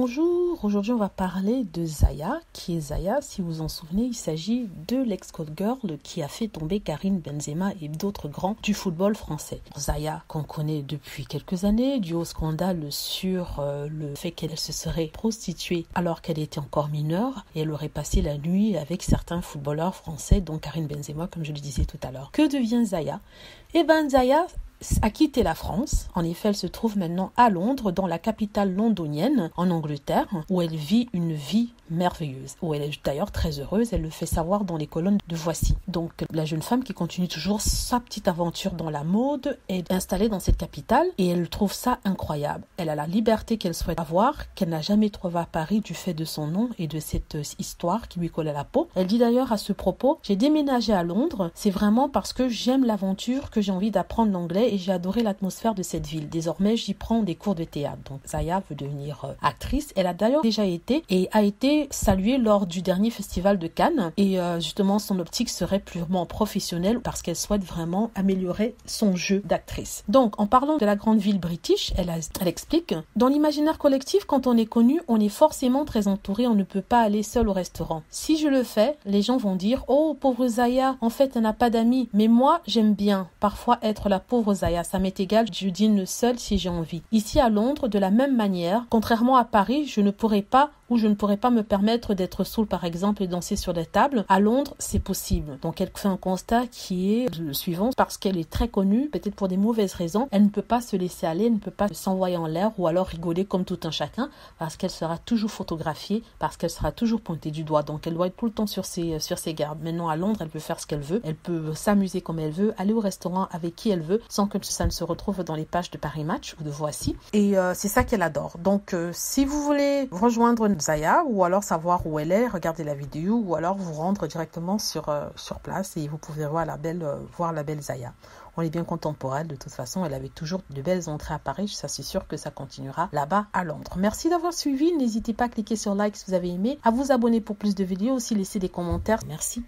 Bonjour, aujourd'hui on va parler de Zaya. Qui est Zaya? Si vous vous en souvenez, il s'agit de l'ex-Code Girl qui a fait tomber Karim Benzema et d'autres grands du football français. Zaya, qu'on connaît depuis quelques années, dû au scandale sur le fait qu'elle se serait prostituée alors qu'elle était encore mineure et elle aurait passé la nuit avec certains footballeurs français, dont Karim Benzema, comme je le disais tout à l'heure. Que devient Zaya? Eh bien, Zaya a quitté la France. En effet, elle se trouve maintenant à Londres, dans la capitale londonienne, en Angleterre, où elle vit une vie merveilleuse, où elle est d'ailleurs très heureuse. Elle le fait savoir dans les colonnes de Voici. Donc, la jeune femme qui continue toujours sa petite aventure dans la mode est installée dans cette capitale et elle trouve ça incroyable. Elle a la liberté qu'elle souhaite avoir, qu'elle n'a jamais trouvée à Paris du fait de son nom et de cette histoire qui lui colle à la peau. Elle dit d'ailleurs à ce propos: j'ai déménagé à Londres, c'est vraiment parce que j'aime l'aventure que j'ai envie d'apprendre l'anglais et j'ai adoré l'atmosphère de cette ville. Désormais, j'y prends des cours de théâtre. Donc, Zaya veut devenir actrice. Elle a d'ailleurs déjà été et a été saluée lors du dernier festival de Cannes. Et justement, son optique serait purement professionnelle parce qu'elle souhaite vraiment améliorer son jeu d'actrice. Donc, en parlant de la grande ville british, elle explique: dans l'imaginaire collectif, quand on est connu, on est forcément très entouré. On ne peut pas aller seul au restaurant. Si je le fais, les gens vont dire: oh, pauvre Zaya, en fait, elle n'a pas d'amis. Mais moi, j'aime bien parfois être la pauvre Zaya, ça m'est égal, je dîne seul si j'ai envie. Ici à Londres, de la même manière, contrairement à Paris, je ne pourrais pas me permettre d'être saoul par exemple et danser sur les tables. À Londres, c'est possible. Donc elle fait un constat qui est le suivant: parce qu'elle est très connue, peut-être pour des mauvaises raisons, elle ne peut pas se laisser aller, elle ne peut pas s'envoyer en l'air ou alors rigoler comme tout un chacun, parce qu'elle sera toujours photographiée, parce qu'elle sera toujours pointée du doigt. Donc elle doit être tout le temps sur ses gardes. Maintenant à Londres, elle peut faire ce qu'elle veut, elle peut s'amuser comme elle veut, aller au restaurant avec qui elle veut, sans que ça ne se retrouve dans les pages de Paris Match ou de Voici. Et c'est ça qu'elle adore. Donc si vous voulez rejoindre Zaya ou alors savoir où elle est, regardez la vidéo ou alors vous rendre directement sur place et vous pouvez voir la belle Zaya. On est bien contemporaine de toute façon, elle avait toujours de belles entrées à Paris, ça c'est sûr que ça continuera là-bas à Londres. Merci d'avoir suivi, n'hésitez pas à cliquer sur like si vous avez aimé, à vous abonner pour plus de vidéos, aussi laisser des commentaires. Merci.